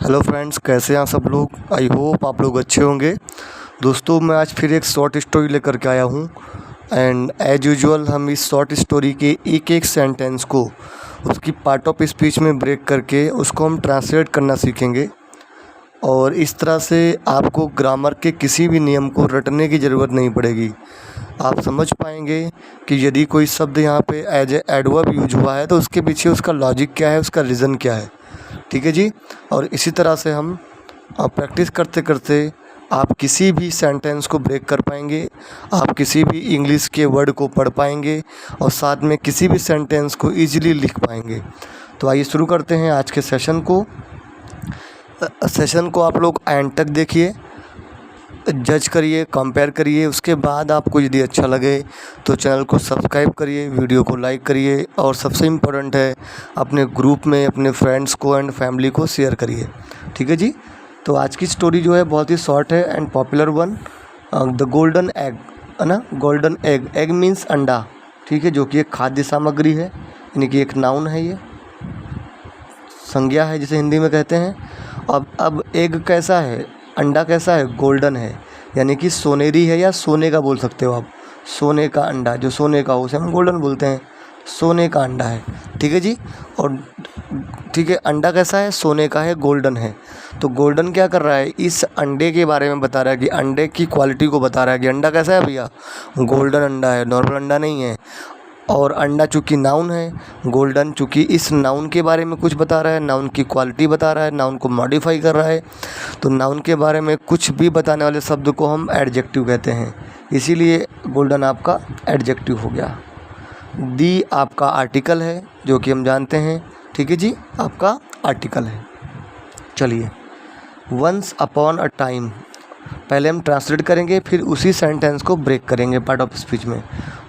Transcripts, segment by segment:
Hello friends, कैसे हैं सब लोग। आई होप आप लोग अच्छे होंगे। दोस्तों, मैं आज फिर एक शॉर्ट स्टोरी लेकर के आया हूँ एंड एज यूजुअल हम इस शॉर्ट स्टोरी के एक एक सेंटेंस को उसकी पार्ट ऑफ स्पीच में ब्रेक करके उसको हम ट्रांसलेट करना सीखेंगे। और इस तरह से आपको ग्रामर के किसी भी नियम को रटने की ज़रूरत नहीं पड़ेगी। आप समझ पाएंगे कि यदि कोई शब्द यहाँ पे एज ए एडवर्ब यूज हुआ है तो उसके पीछे उसका लॉजिक क्या है, उसका रीज़न क्या है। ठीक है जी। और इसी तरह से हम प्रैक्टिस करते करते आप किसी भी सेंटेंस को ब्रेक कर पाएंगे, आप किसी भी इंग्लिश के वर्ड को पढ़ पाएंगे और साथ में किसी भी सेंटेंस को ईजिली लिख पाएंगे। तो आइए शुरू करते हैं आज के सेशन को। सेशन को आप लोग एंड तक देखिए, जज करिए, कंपेयर करिए। उसके बाद आपको यदि अच्छा लगे तो चैनल को सब्सक्राइब करिए, वीडियो को लाइक करिए और सबसे इम्पोर्टेंट है अपने ग्रुप में अपने फ्रेंड्स को एंड फैमिली को शेयर करिए। ठीक है जी। तो आज की स्टोरी जो है बहुत ही शॉर्ट है and popular one, the golden egg, है ना। गोल्डन एग, एग मीन्स अंडा, ठीक है, जो कि एक खाद्य सामग्री है, यानी कि एक नाउन है, ये संज्ञा है जिसे हिंदी में कहते हैं। अब एग कैसा है, अंडा कैसा है, गोल्डन है, यानी कि सोनेरी है या सोने का बोल सकते हो आप। सोने का अंडा, जो सोने का हो उसे हम गोल्डन बोलते हैं। सोने का अंडा है, ठीक है जी। और ठीक है, अंडा कैसा है, सोने का है, गोल्डन है। तो गोल्डन क्या कर रहा है, इस अंडे के बारे में बता रहा है कि अंडे की क्वालिटी को बता रहा है कि अंडा कैसा है भैया, गोल्डन अंडा है, नॉर्मल अंडा नहीं है। और अंडा चूँकि नाउन है, गोल्डन चूँकि इस नाउन के बारे में कुछ बता रहा है, नाउन की क्वालिटी बता रहा है, नाउन को मॉडिफाई कर रहा है। तो नाउन के बारे में कुछ भी बताने वाले शब्द को हम एडजेक्टिव कहते हैं, इसीलिए गोल्डन आपका एडजेक्टिव हो गया। दी आपका आर्टिकल है, जो कि हम जानते हैं, ठीक है जी, आपका आर्टिकल है। चलिए, वंस अपॉन अ टाइम पहले हम ट्रांसलेट करेंगे, फिर उसी सेंटेंस को ब्रेक करेंगे पार्ट ऑफ स्पीच में।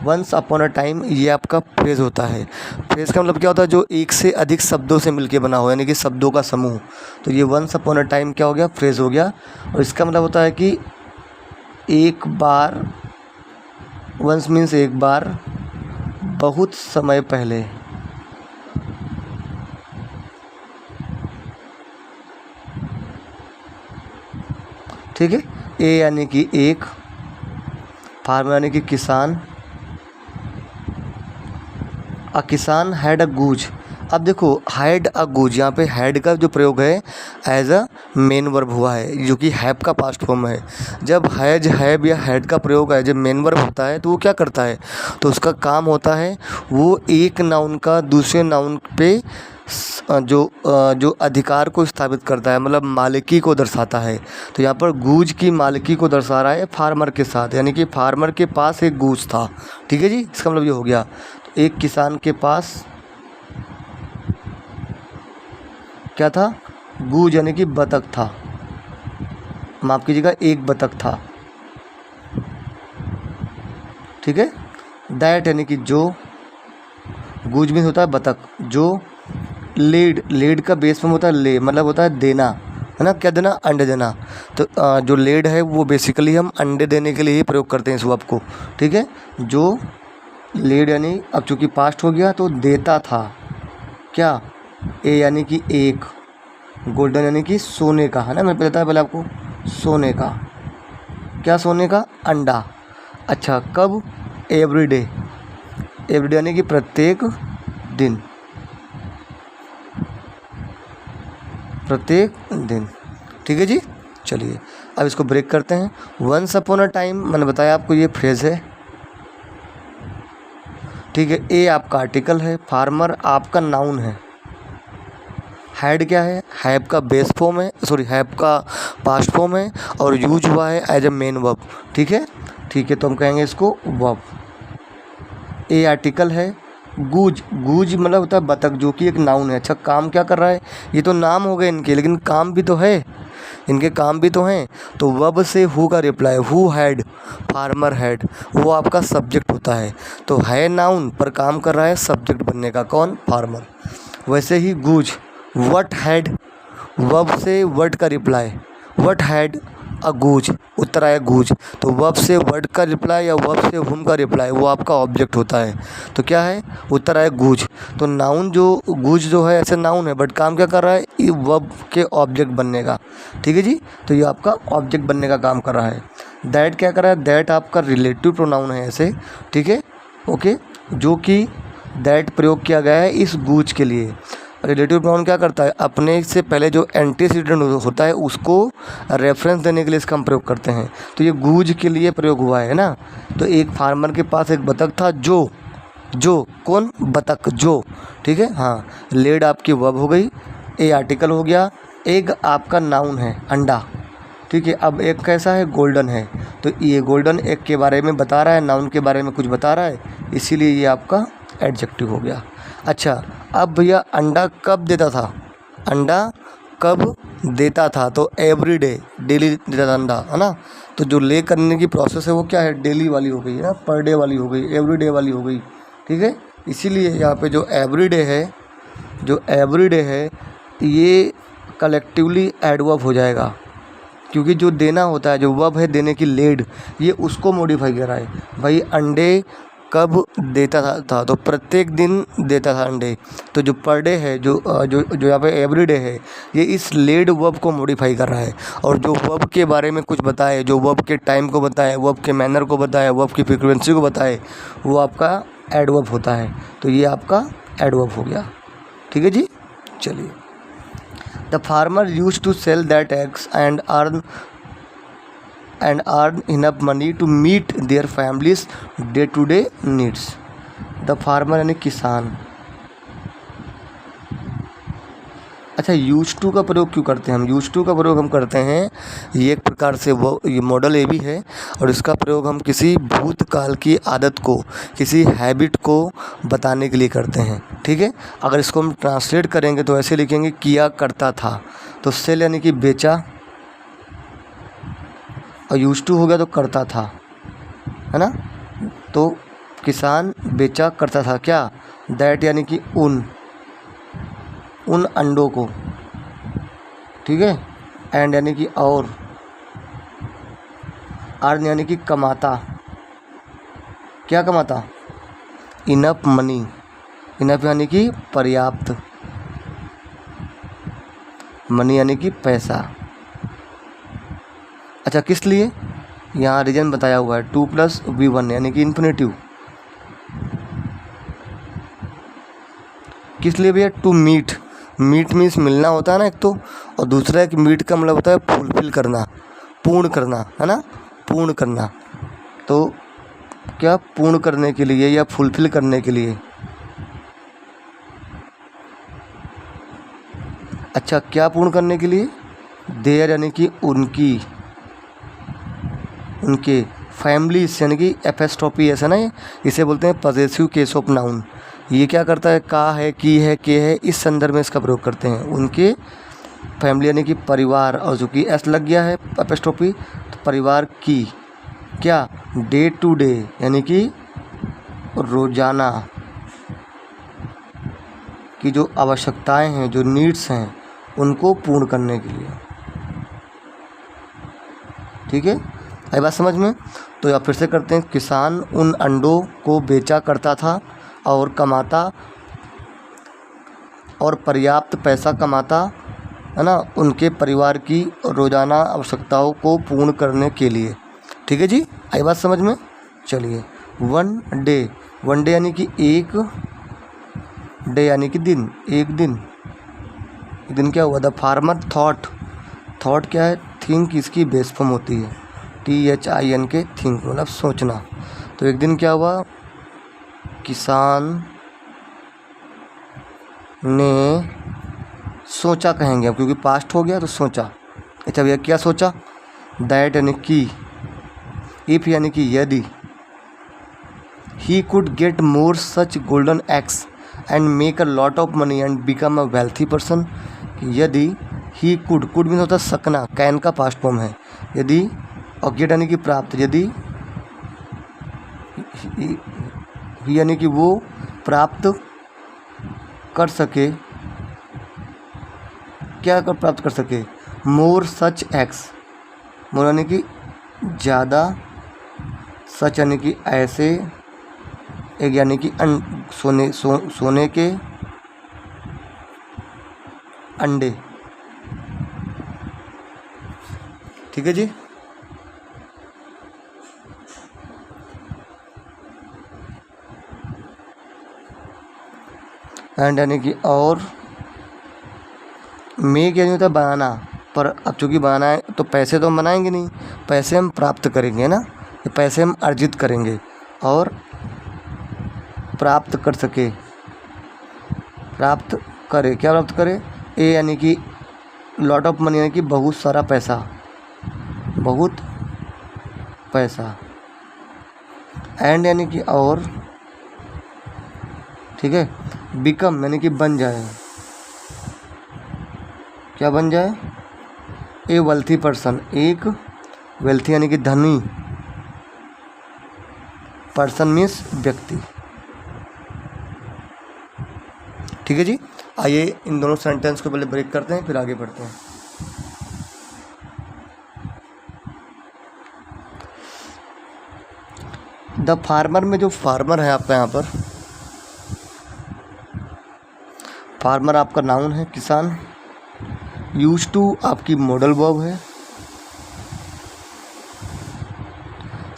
वंस अपॉन अ टाइम ये आपका फ्रेज़ होता है। फ्रेज़ का मतलब क्या होता है, जो एक से अधिक शब्दों से मिलके बना हो, यानी कि शब्दों का समूह। तो ये वंस अपॉन अ टाइम क्या हो गया, फ्रेज़ हो गया। और इसका मतलब होता है कि एक बार, वंस मीन्स एक बार, बहुत समय पहले। ठीक है। ए यानी कि एक, फार्मर यानी कि किसान, अ किसान हैड अ गूज। अब देखो, हैड अ गूज, यहाँ पे हैड का जो प्रयोग है एज अ मेन वर्ब हुआ है, जो कि हैव का पास्ट फॉर्म है। जब हैज, हैव या हैड का प्रयोग है, जब मेन वर्ब होता है तो वो क्या करता है, तो उसका काम होता है वो एक नाउन का दूसरे नाउन पे जो अधिकार को स्थापित करता है, मतलब मालिकी को दर्शाता है। तो यहाँ पर गूज की मालिकी को दर्शा रहा है फार्मर के साथ, यानी कि फार्मर के पास एक गूज था। ठीक है जी, इसका मतलब ये हो गया। तो एक किसान के पास क्या था, गूज यानी कि बतख था, माफ़ कीजिएगा, एक बतख था। ठीक है। दैट यानी कि जो, गूज में होता है बतख, जो लेड, लेड का बेस फॉर्म होता है ले, मतलब होता है देना, है ना, क्या देना, अंडे देना। तो जो लेड है वो बेसिकली हम अंडे देने के लिए ही प्रयोग करते हैं इस वर्ब को। ठीक है। जो लेड यानी, अब चूँकि पास्ट हो गया तो देता था, क्या, ए यानी कि एक, गोल्डन यानी कि सोने का, है ना, मैं बताया पहले आपको, सोने का, क्या, सोने का अंडा। अच्छा, कब, एवरीडे, एवरीडे यानी कि प्रत्येक दिन, प्रत्येक दिन। ठीक है जी। चलिए, अब इसको ब्रेक करते हैं। वंस अपॉन अ टाइम, मैंने बताया आपको, ये फ्रेज़ है। ठीक है। ए आपका आर्टिकल है, फार्मर आपका नाउन है, हैड क्या है, हैव का बेस फॉर्म है, सॉरी हैव का पास्ट फॉर्म है और यूज हुआ है एज अ मेन वर्ब। ठीक है। ठीक है, तो हम कहेंगे इसको वर्ब। ए आर्टिकल है, गूज, गूज मतलब होता है बतख, जो कि एक नाउन है। अच्छा, काम क्या कर रहा है, ये तो नाम हो गए इनके, लेकिन काम भी तो है, इनके काम भी तो हैं। तो वर्ब से हु का reply, who had, farmer had, वो आपका सब्जेक्ट होता है। तो है नाउन पर काम कर रहा है सब्जेक्ट बनने का, कौन, फार्मर। वैसे ही गूज, व्हाट हैड, वर्ब से वर्ड का रिप्लाई, व्हाट हैड अगूज, उत्तर आया गूज। तो वर्ब से वर्ड का रिप्लाई या वर्ब से हुम का रिप्लाई वो आपका ऑब्जेक्ट होता है। तो क्या है, उत्तर आया गूज। तो नाउन जो गूज जो है ऐसे नाउन है, बट काम क्या कर रहा है, ये वर्ब के ऑब्जेक्ट बनने का। ठीक है जी, तो ये आपका ऑब्जेक्ट बनने का काम कर रहा है। दैट क्या कर रहा है, दैट आपका रिलेटिव प्रोनाउन है ऐसे। ठीक है, ओके, जो कि दैट प्रयोग किया गया है इस गूज के लिए। रिलेटिव प्रोनाउन क्या करता है, अपने से पहले जो एंटीसीडेंट होता है उसको रेफरेंस देने के लिए इसका हम प्रयोग करते हैं। तो ये गूज के लिए प्रयोग हुआ है ना। तो एक फार्मर के पास एक बतख था जो कौन, बतख जो। ठीक है, हाँ, लेड आपकी वर्ब हो गई, ए आर्टिकल हो गया, एग आपका नाउन है, अंडा। ठीक है, अब एक कैसा है, गोल्डन है। तो ये गोल्डन एग के बारे में बता रहा है, नाउन के बारे में कुछ बता रहा है, इसीलिए ये आपका एडजेक्टिव हो गया। अच्छा, अब भैया अंडा कब देता था, अंडा कब देता था, तो एवरी डे, डेली देता था अंडा, है ना। तो जो ले करने की प्रोसेस है वो क्या है, डेली वाली हो गई है ना, पर डे वाली हो गई, एवरी डे वाली हो गई। ठीक है, इसीलिए यहाँ पे जो एवरी डे है ये कलेक्टिवली एडवर्ब हो जाएगा, क्योंकि जो देना होता है, जो वर्ब है देने की, लेड, ये उसको मॉडिफाई कर रहा है। भाई अंडे कब देता था, तो प्रत्येक दिन देता था अंडे। तो जो पर डे है, जो यहाँ पे एवरी डे है, ये इस लेड वर्ब को मॉडिफाई कर रहा है। और जो वर्ब के बारे में कुछ बताए, जो वर्ब के टाइम को बताए, वर्ब के मैनर को बताए, वर्ब की फ्रीक्वेंसी को बताए, वो आपका एडवर्ब होता है। तो ये आपका एडवर्ब हो गया। ठीक है जी, चलिए। The farmer used to sell that eggs and earn enough money to meet their families day to day needs। The farmer यानी किसान। अच्छा, यूज टू का प्रयोग क्यों करते हैं हम, यूज टू का प्रयोग हम करते हैं, ये एक प्रकार से वो ये मॉडल ए भी है, और इसका प्रयोग हम किसी भूतकाल की आदत को, किसी हैबिट को बताने के लिए करते हैं। ठीक है, अगर इसको हम ट्रांसलेट करेंगे तो ऐसे लिखेंगे, किया करता था। तो सेल यानी कि बेचा, और यूज टू हो गया तो करता था, है ना। तो किसान बेचा करता था क्या, दैट यानी कि उन अंडों को। ठीक है, एंड यानी कि और, अर्न यानी कि कमाता, क्या कमाता, इनफ मनी, इनफ यानी कि पर्याप्त, मनी यानी कि पैसा। अच्छा, किस लिए, यहाँ रीजन बताया हुआ है, 2+V1 यानी कि इन्फिनेटिव। किस लिए भैया, टू मीट, मीट मीन्स मिलना होता है ना एक तो, और दूसरा एक मीट का मतलब होता है फुलफिल करना, पूर्ण करना, है ना, पूर्ण करना। तो क्या, पूर्ण करने के लिए या फुलफिल करने के लिए। अच्छा, क्या पूर्ण करने के लिए, देयर यानी कि उनकी, उनके, फैमिलीज यानी कि एफएस्ट्रोपी ऐसा ना, इसे बोलते हैं पजेसिव केस ऑफ नाउन। ये क्या करता है, का है, की है, के है, इस संदर्भ में इसका प्रयोग करते हैं। उनके फैमिली यानी कि परिवार, और जो कि एस लग गया है एफएस्ट्रोपी, तो परिवार की, क्या, डे टू डे यानी कि रोजाना की जो आवश्यकताएं हैं, जो नीड्स हैं, उनको पूर्ण करने के लिए। ठीक है, आई बात समझ में। तो या फिर से करते हैं, किसान उन अंडों को बेचा करता था और कमाता, और पर्याप्त पैसा कमाता, है ना, उनके परिवार की रोज़ाना आवश्यकताओं को पूर्ण करने के लिए। ठीक है जी, आई बात समझ में। चलिए, वन डे यानी कि एक, डे यानी कि दिन, एक दिन क्या हुआ, द फार्मर थॉट क्या है, थिंक इसकी बेस फॉर्म होती है, THIN के, थिंक मतलब सोचना। तो एक दिन क्या हुआ, किसान ने सोचा, कहेंगे अब क्योंकि पास्ट हो गया तो सोचा। अच्छा भैया, क्या सोचा, दैट यानी कि, इफ यानी कि यदि, ही could get more such golden eggs and make a lot of money and become a wealthy person. यदि ही कुड मीन होता है सकना, कैन का पास्ट फॉर्म है, यदि, और गेट यानी कि प्राप्त, यदि ही यानी कि वो प्राप्त कर सके, क्या कर प्राप्त कर सके, मोर सच एक्स, मोर यानी कि ज़्यादा, सच यानी कि ऐसे, एक यानी कि सोने के अंडे। ठीक है जी। एंड यानी कि और, मेक यानी होता है बनाना, पर अब चूँकि बनाना है तो पैसे तो हम बनाएंगे नहीं, पैसे हम प्राप्त करेंगे ना, ये पैसे हम अर्जित करेंगे। और प्राप्त कर सके, प्राप्त करे, क्या प्राप्त करे, ए यानी कि लॉट ऑफ मनी यानी कि बहुत सारा पैसा, बहुत पैसा। एंड यानी कि और, ठीक है। बिकम यानी कि बन जाए, क्या बन जाए, ए वेल्थी पर्सन, एक वेल्थी यानी कि धनी, पर्सन मीन्स व्यक्ति। ठीक है जी। आइए इन दोनों सेंटेंस को पहले ब्रेक करते हैं, फिर आगे बढ़ते हैं। द फार्मर में जो फार्मर है आपका यहाँ पर, फार्मर आपका नाउन है, किसान। यूज टू आपकी मॉडल वर्ब है।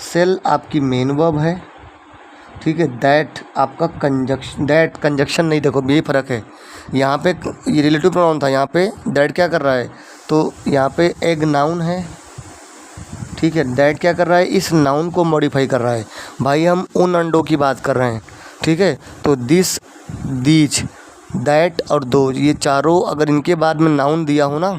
सेल आपकी मेन वर्ब है। ठीक है। दैट आपका कंजक्शन, दैट कंजक्शन नहीं, देखो ये फ़र्क है। यहाँ पे ये रिलेटिव प्रोनाउन था, यहाँ पे दैट क्या कर रहा है, तो यहाँ पे एक नाउन है। ठीक है। दैट क्या कर रहा है, इस नाउन को मॉडिफाई कर रहा है। भाई हम उन अंडों की बात कर रहे हैं। ठीक है। तो दिस, दीज, दैट और दो, ये चारों अगर इनके बाद में नाउन दिया हो ना,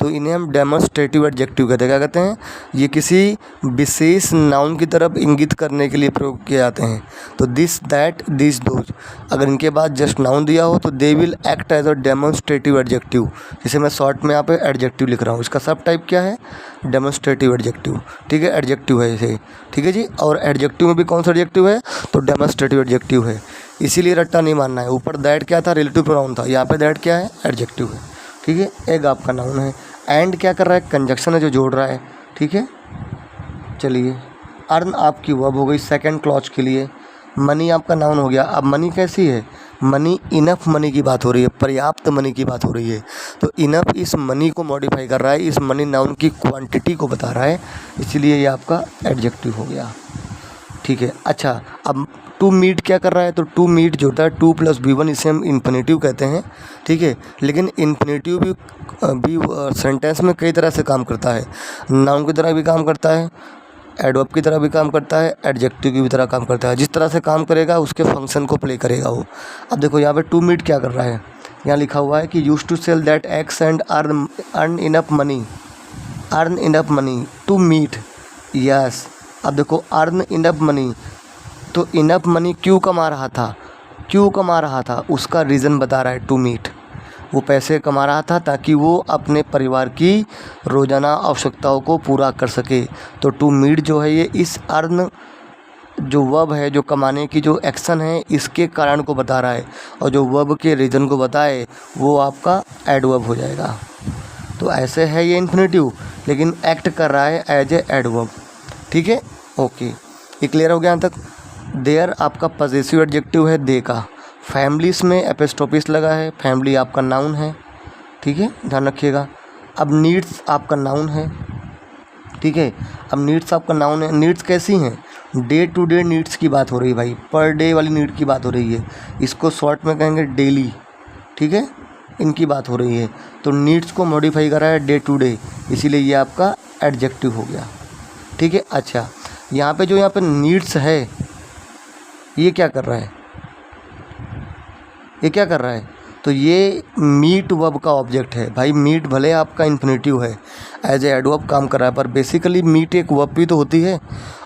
तो इन्हें हम डेमोन्स्ट्रेटिव एडजेक्टिव कहते हैं। क्या कहते हैं, ये किसी विशेष नाउन की तरफ इंगित करने के लिए प्रयोग किए जाते हैं। तो दिस, दैट, दिस, दोज, अगर इनके बाद जस्ट नाउन दिया हो तो they will act as a demonstrative adjective. जिसे मैं शॉर्ट में यहाँ पे एडजेक्टिव लिख रहा हूँ। इसका सब टाइप क्या है, डेमोन्स्ट्रेटिव एडजेक्टिव। ठीक है। एडजेक्टिव है इसे। ठीक है जी। और एडजेक्टिव में भी कौन सा एडजेक्टिव है, तो डेमोन्स्ट्रेटिव एडजेक्टिव है। इसीलिए रट्टा नहीं मानना है। ऊपर दैट क्या था, रिलेटिव प्रोनाउन था, यहाँ पे दैट क्या है, एडजेक्टिव है। ठीक है। एग आपका नाउन है। एंड क्या कर रहा है, कंजक्शन है जो जोड़ रहा है। ठीक है। चलिए, अर्न आपकी वर्ब हो गई सेकंड क्लॉज के लिए। मनी आपका नाउन हो गया। अब मनी कैसी है, मनी, इनफ मनी की बात हो रही है, पर्याप्त मनी की बात हो रही है। तो इनफ इस मनी को मॉडिफाई कर रहा है, इस मनी नाउन की क्वांटिटी को बता रहा है, इसलिए ये आपका एडजेक्टिव हो गया। ठीक है। अच्छा, अब टू मीट क्या कर रहा है, तो टू मीट जो होता है 2 + B1, इसे हम इन्फिनेटिव कहते हैं। ठीक है। लेकिन इन्फिनेटिव भी सेंटेंस में कई तरह से काम करता है। नाउन की तरह भी काम करता है, एडवर्ब की तरह भी काम करता है, एडजेक्टिव की भी तरह काम करता है। जिस तरह से काम करेगा उसके फंक्शन को प्ले करेगा वो। अब देखो यहाँ पे टू मीट क्या कर रहा है, यहाँ लिखा हुआ है कि used to sell that eggs and earn enough money, earn enough money to meet. Yes. अब देखो अर्न इनफ मनी, तो इनफ मनी क्यों कमा रहा था, क्यों कमा रहा था, उसका रीज़न बता रहा है टू मीट। वो पैसे कमा रहा था ताकि वो अपने परिवार की रोज़ाना आवश्यकताओं को पूरा कर सके। तो टू मीट जो है ये इस अर्न जो वर्ब है, जो कमाने की जो एक्शन है, इसके कारण को बता रहा है। और जो वर्ब के रीज़न को बताए वो आपका एडवर्ब हो जाएगा। तो ऐसे है ये इन्फिनेटिव, लेकिन एक्ट कर रहा है एज ए एडवर्ब। ठीक है। ओके, ये क्लियर हो गया यहाँ तक। देयर आपका पॉजेसिव एडजेक्टिव है दे का। फैमिलीज़ में एपिस्ट्रोफिस लगा है, फैमिली आपका नाउन है। ठीक है, ध्यान रखिएगा। अब नीड्स आपका नाउन है। ठीक है। अब नीड्स आपका नाउन है। नीड्स कैसी हैं, डे टू डे नीड्स की बात हो रही है भाई, पर डे वाली नीड की बात हो रही है। इसको शॉर्ट में कहेंगे डेली। ठीक है, इनकी बात हो रही है। तो नीड्स को मॉडिफाई करा है डे टू डे, इसीलिए ये आपका एडजेक्टिव हो गया। ठीक है। अच्छा, यहाँ पे जो यहाँ पे नीड्स है, ये क्या कर रहा है, ये क्या कर रहा है, तो ये मीट वर्ब का ऑब्जेक्ट है। भाई मीट भले आपका इन्फिनेटिव है, एज ए एडवर्ब काम कर रहा है, पर बेसिकली मीट एक वर्ब भी तो होती है।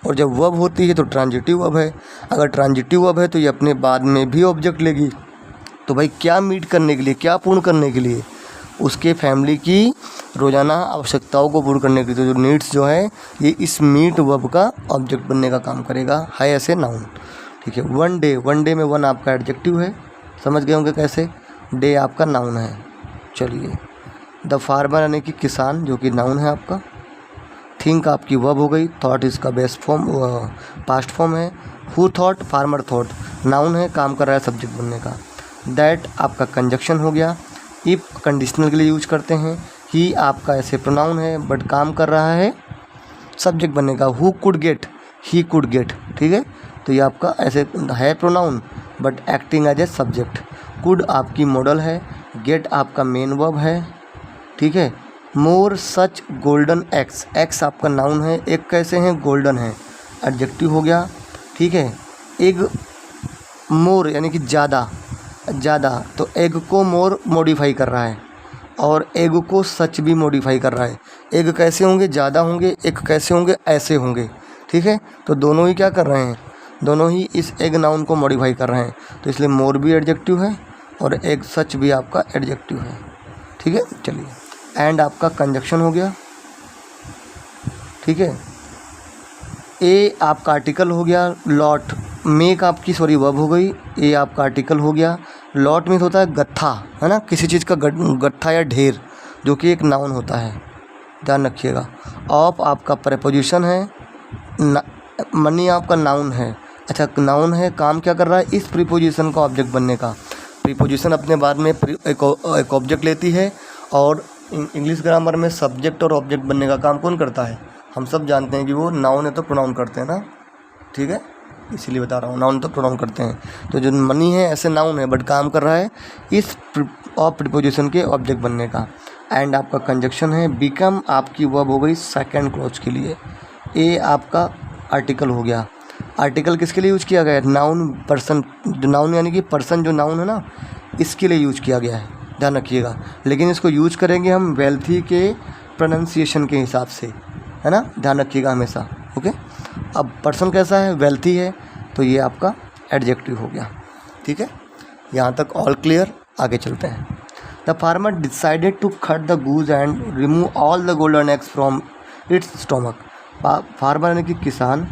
और जब वर्ब होती है तो ट्रांजिटिव वर्ब है। अगर ट्रांजिटिव वर्ब है तो ये अपने बाद में भी ऑब्जेक्ट लेगी। तो भाई क्या मीट करने के लिए, क्या पूर्ण करने के लिए, उसके फैमिली की रोज़ाना आवश्यकताओं को पूर्ण करने के लिए। तो जो नीड्स जो है ये इस मीट वर्ब का ऑब्जेक्ट बनने का काम करेगा, है ऐसे नाउन। ठीक है। वन डे, वन डे में वन आपका एडजेक्टिव है, समझ गए होंगे कैसे। डे आपका नाउन है। चलिए, द फार्मर यानी कि किसान, जो कि नाउन है आपका। थिंक आपकी वर्ब हो गई, थॉट इसका बेस्ट फॉर्म पास्ट फॉर्म है, who thought farmer thought noun है, काम कर रहा है सब्जेक्ट बनने का, दैट आपका कंजक्शन हो गया, इफ़ कंडीशनल के लिए यूज करते हैं, ही आपका ऐसे प्रोनाउन है बट काम कर रहा है सब्जेक्ट बनने का, who could get he could get, ठीक है, तो ये आपका ऐसे है pronoun but acting as a subject, could आपकी मॉडल है, गेट आपका मेन वर्ब है, ठीक है, more such golden eggs, eggs आपका नाउन है, एक कैसे हैं गोल्डन है, एडजेक्टिव हो गया, ठीक है, एग मोर यानी कि ज़्यादा, ज़्यादा तो एग को मोर मॉडिफाई कर रहा है और एग को सच भी मॉडिफाई कर रहा है, एग कैसे होंगे ज़्यादा होंगे, एक कैसे होंगे ऐसे होंगे, ठीक है, तो दोनों ही क्या कर रहे हैं, दोनों ही इस एग नाउन को मॉडिफाई कर रहे हैं, तो इसलिए मोर भी एडजेक्टिव है और एग सच भी आपका एडजेक्टिव है, ठीक है। चलिए, एंड आपका कंजक्शन हो गया, ठीक है, ए आपका आर्टिकल हो गया, लॉट मेक आपकी वर्ब हो गई, ए आपका आर्टिकल हो गया, लॉट मीन्स होता है गत्था, है ना, किसी चीज़ का गट्ठा या ढेर, जो कि एक नाउन होता है, ध्यान रखिएगा। ऑफ आपका प्रेपोजिशन है, मनी आपका नाउन है, अच्छा नाउन है, काम क्या कर रहा है, इस प्रीपोजिशन का ऑब्जेक्ट बनने का, प्रीपोजिशन अपने बाद में एक ऑब्जेक्ट लेती है और इंग्लिश ग्रामर में सब्जेक्ट और ऑब्जेक्ट बनने का काम कौन करता है, हम सब जानते हैं कि वो नाउन है तो प्रोनाउन करते हैं ना, ठीक है, इसीलिए बता रहा हूँ, नाउन तो प्रोनाउन करते हैं, तो जो मनी है ऐसे नाउन है बट काम कर रहा है इस ऑफ प्रीपोजिशन के ऑब्जेक्ट बनने का, एंड आपका कंजक्शन है, बिकम आपकी वर्ब हो गई सेकंड क्लॉज के लिए, ए आपका आर्टिकल हो गया, आर्टिकल किसके लिए यूज़ किया गया है, नाउन पर्सन, जो नाउन यानी कि पर्सन जो नाउन है ना, इसके लिए यूज़ किया गया है, ध्यान रखिएगा, लेकिन इसको यूज करेंगे हम वेल्थी के प्रोनाउंसिएशन के हिसाब से, है ना, ध्यान रखिएगा हमेशा, ओके। अब पर्सन कैसा है, वेल्थी है, तो ये आपका एडजेक्टिव हो गया, ठीक है, यहाँ तक ऑल क्लियर, आगे चलते हैं। The farmer decided to cut the goose and remove all the golden eggs from its stomach, farmer यानी कि किसान,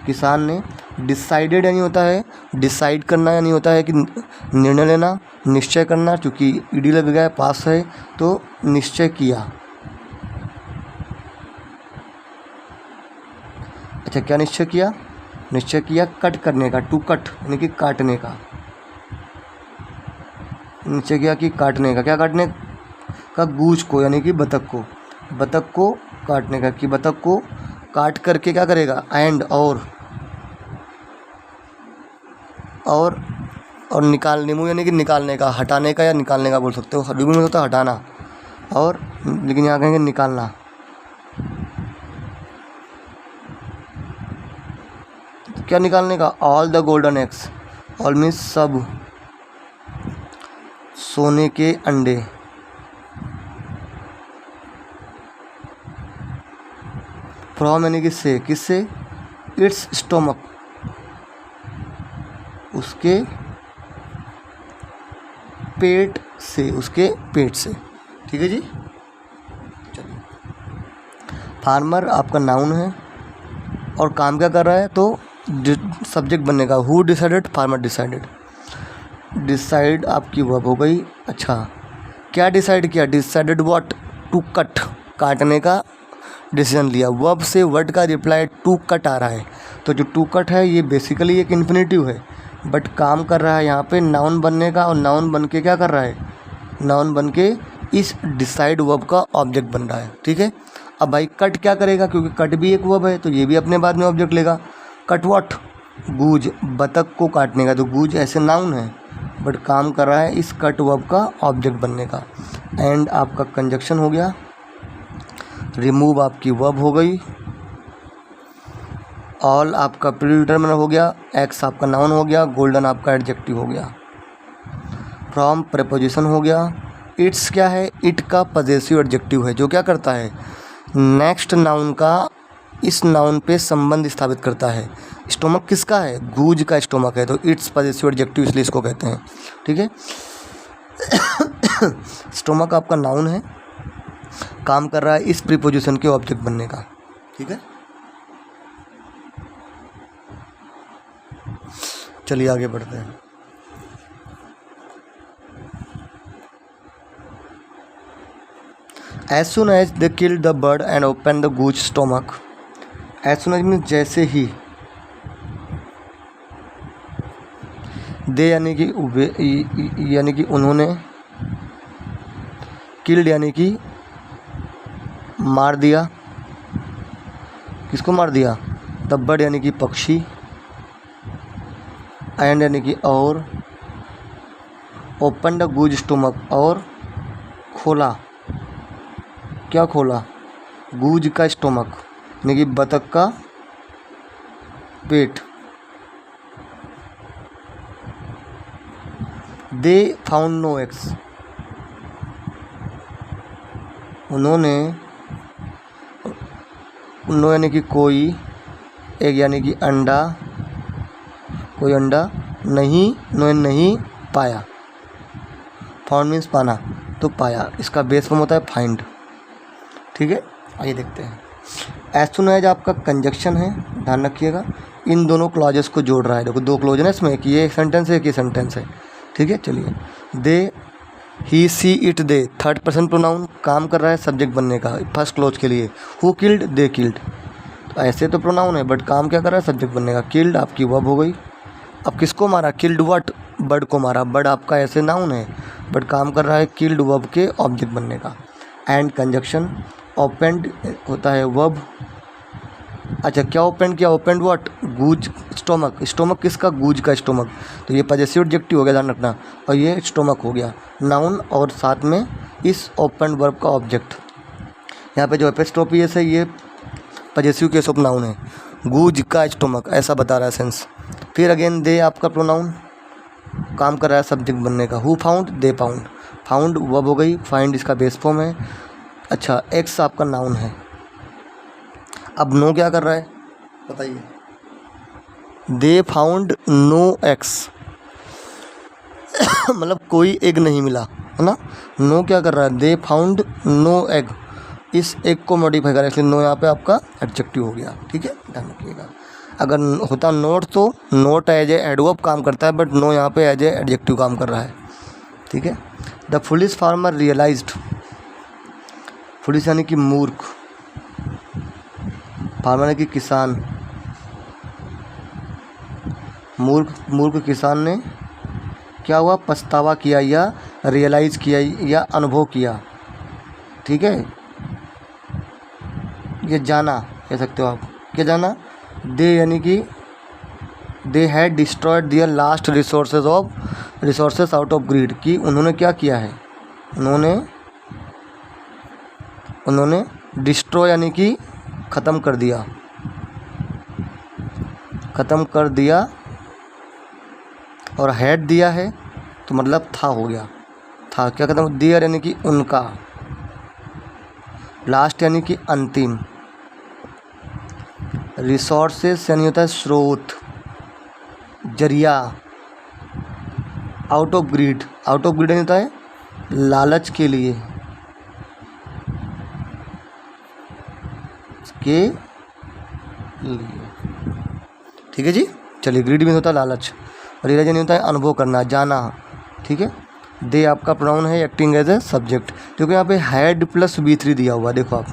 किसान ने डिसाइडेड यानी होता है डिसाइड करना, यानी होता है कि निर्णय लेना, निश्चय करना, चूँकि ईडी लग गया है पास है तो निश्चय किया, अच्छा क्या निश्चय किया, निश्चय किया कट करने का, टू कट यानी कि काटने का, निश्चय किया कि काटने का, क्या काटने का, गूज को यानी कि बतख को काटने का, कि बतख को काट करके क्या करेगा, एंड और निकालने, मुँह यानी कि निकालने का, हटाने का या निकालने का बोल सकते हो, रिमूव में होता है हटाना, और लेकिन यहाँ कहेंगे निकालना, क्या निकालने का, all the golden eggs, all means सब सोने के अंडे, फ्रॉम यानी कि से, किससे, इट्स स्टोमक, उसके पेट से, उसके पेट से, ठीक है जी। चलिए, फार्मर आपका नाउन है और काम क्या कर रहा है, तो सब्जेक्ट बनने का, who decided, farmer decided, decide आपकी वर्ब हो गई, अच्छा क्या डिसाइड किया, डिसाइडेड व्हाट, टू कट, काटने का डिसीजन लिया, वर्ब से वर्ड का रिप्लाई टू कट आ रहा है, तो जो टू कट है ये बेसिकली एक इन्फिनेटिव है बट काम कर रहा है यहाँ पे नाउन बनने का, और नाउन बन के क्या कर रहा है, नाउन बन के इस डिसाइड वर्ब का ऑब्जेक्ट बन रहा है, ठीक है। अब भाई कट क्या करेगा, क्योंकि कट भी एक वर्ब है तो ये भी अपने बाद में ऑब्जेक्ट लेगा, कट व्हाट, गूज, बतख को काटने का, तो गूज ऐसे नाउन है बट काम कर रहा है इस कट वर्ब का ऑब्जेक्ट बनने का, एंड आपका कंजक्शन हो गया, रिमूव आपकी वर्ब हो गई, ऑल आपका प्रीडिटरमिनर हो गया, एक्स आपका नाउन हो गया, गोल्डन आपका एडजेक्टिव हो गया, फ्रॉम प्रेपोजिशन हो गया, इट्स क्या है, इट का पजेसिव एडजेक्टिव है जो क्या करता है, नेक्स्ट नाउन का इस नाउन पे संबंध स्थापित करता है, स्टोमक किसका है, गूज का स्टोमक है, तो इट्स पजेसिव एडजेक्टिव इसलिए इसको कहते हैं, ठीक है। स्टोमक आपका नाउन है, काम कर रहा है इस प्रीपोजिशन के ऑब्जेक्ट बनने का, ठीक है। चलिए आगे बढ़ते हैं। As soon as they killed the bird and open the goose stomach. As soon as means जैसे ही, दे यानी कि उन्होंने, किल्ड यानी कि मार दिया, किसको मार दिया, द बर्ड यानी कि पक्षी, एंड यानी कि और, ओपन द गूज स्टोमक और खोला, क्या खोला, गूज का स्टोमक यानी कि बतख का पेट। दे फाउंड नो एग्स, उन्होंने, नो यानी कि कोई, एग यानी कि अंडा, कोई अंडा नहीं, नो नहीं पाया, फाउंड मीन्स पाना, तो पाया, इसका बेस फॉर्म होता है फाइंड। ठीक है, आइए देखते हैं। एज सुन एज आपका कंजक्शन है, ध्यान रखिएगा, इन दोनों क्लॉजेस को जोड़ रहा है। देखो दो क्लॉज है ना इसमें, कि ये एक सेंटेंस है, एक ये सेंटेंस है। ठीक है, चलिए। They, he, she, it, they, third person pronoun, काम कर रहा है सब्जेक्ट बनने का फर्स्ट क्लॉज के लिए। हु किल्ड, दे किल्ड, तो ऐसे तो प्रोनाउन है बट काम क्या कर रहा है सब्जेक्ट बनने का। किल्ड आपकी वर्ब हो गई। अब किसको मारा, किल्ड व्हाट, बर्ड को मारा। बर्ड आपका ऐसे नाउन है बट काम कर रहा है किल्ड वर्ब के ऑब्जेक्ट बनने का। एंड कंजक्शन, ओपेंड होता है वर्ब। अच्छा, क्या ओपेंड किया, opened what, goose stomach. Stomach किसका, गूज का स्टोमक, तो ये पॉजेसिव एडजेक्टिव हो गया, ध्यान रखना। और ये स्टोमक हो गया नाउन और साथ में इस ओपेंड वर्ब का ऑब्जेक्ट। यहाँ पे जो एपिस्ट्रोफी है ये पॉजेसिव केस ऑफ नाउन है, गूज का स्टोमक, ऐसा बता रहा है सेंस। फिर अगेन दे आपका प्रोनाउन, काम कर रहा है सब्जेक्ट बनने का। Who found, they found, found verb हो गई, फाइंड इसका बेस फॉर्म है। अच्छा, एक्स आपका नाउन है। अब नो क्या कर रहा है बताइए, दे फाउंड नो एक्स मतलब कोई एग नहीं मिला, है ना। नो क्या कर रहा है, दे फाउंड नो एग, इस एग को मॉडिफाई करा, इसलिए नो यहाँ पे आपका एडजेक्टिव हो गया। ठीक है, ध्यान रखिएगा। अगर होता नोट तो नोट एज ए एडवर्ब काम करता है, बट नो यहाँ पे एज ए एडजेक्टिव काम कर रहा है। ठीक है। The foolish farmer realised, foolish यानी कि मूर्ख, फार्मर यानी कि किसान, मूर्ख किसान ने क्या हुआ, पछतावा किया या रियलाइज़ किया या अनुभव किया। ठीक है, ये जाना कह सकते हो आप, क्या जाना, दे यानी कि they had destroyed their last resources out of greed, कि उन्होंने क्या किया है, उन्होंने डिस्ट्रॉय यानी कि ख़त्म कर दिया और हैड दिया है तो मतलब था हो गया, था क्या खत्म, दियर यानी कि उनका, लास्ट यानी कि अंतिम, रिसोर्सेस यानी होता है स्रोत, जरिया, आउट ऑफ ग्रीड यानी होता है लालच के लिए, ठीक है जी। चलिए, ग्रीड भी होता है लालच, और रियलाइज नहीं होता है अनुभव करना, जाना। ठीक है, दे आपका प्रोनाउन है एक्टिंग एज ए सब्जेक्ट, क्योंकि यहाँ पे हैड प्लस B3 दिया हुआ है, देखो आप,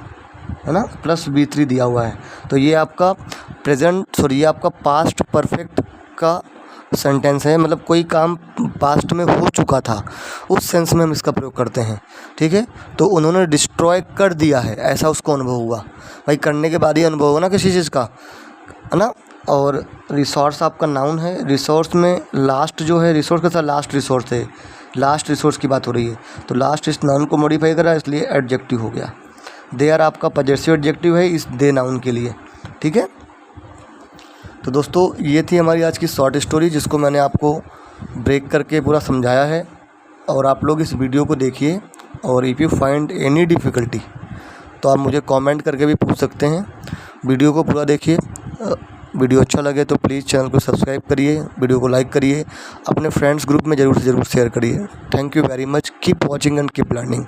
है ना, प्लस B3 दिया हुआ है, तो ये आपका ये आपका पास्ट परफेक्ट का सेंटेंस है, मतलब कोई काम पास्ट में हो चुका था, उस सेंस में हम इसका प्रयोग करते हैं। ठीक है, तो उन्होंने डिस्ट्रॉय कर दिया है, ऐसा उसको अनुभव हुआ, भाई करने के बाद ही अनुभव हो ना किसी चीज़ का, है ना। और रिसोर्स आपका नाउन है, रिसोर्स में लास्ट जो है, रिसोर्स के साथ लास्ट रिसोर्स है, लास्ट रिसोर्स की बात हो रही है, तो लास्ट इस नाउन को मॉडिफाई करा, इसलिए एडजेक्टिव हो गया। दे आर आपका पॉजेसिव एडजेक्टिव है इस दे नाउन के लिए। ठीक है, तो दोस्तों ये थी हमारी आज की शॉर्ट स्टोरी, जिसको मैंने आपको ब्रेक करके पूरा समझाया है, और आप लोग इस वीडियो को देखिए, और if you find any difficulty तो आप मुझे कमेंट करके भी पूछ सकते हैं। वीडियो को पूरा देखिए, वीडियो अच्छा लगे तो प्लीज़ चैनल को सब्सक्राइब करिए, वीडियो को लाइक करिए, अपने फ्रेंड्स ग्रुप में ज़रूर से ज़रूर शेयर करिए। Thank you very much, keep watching and keep learning.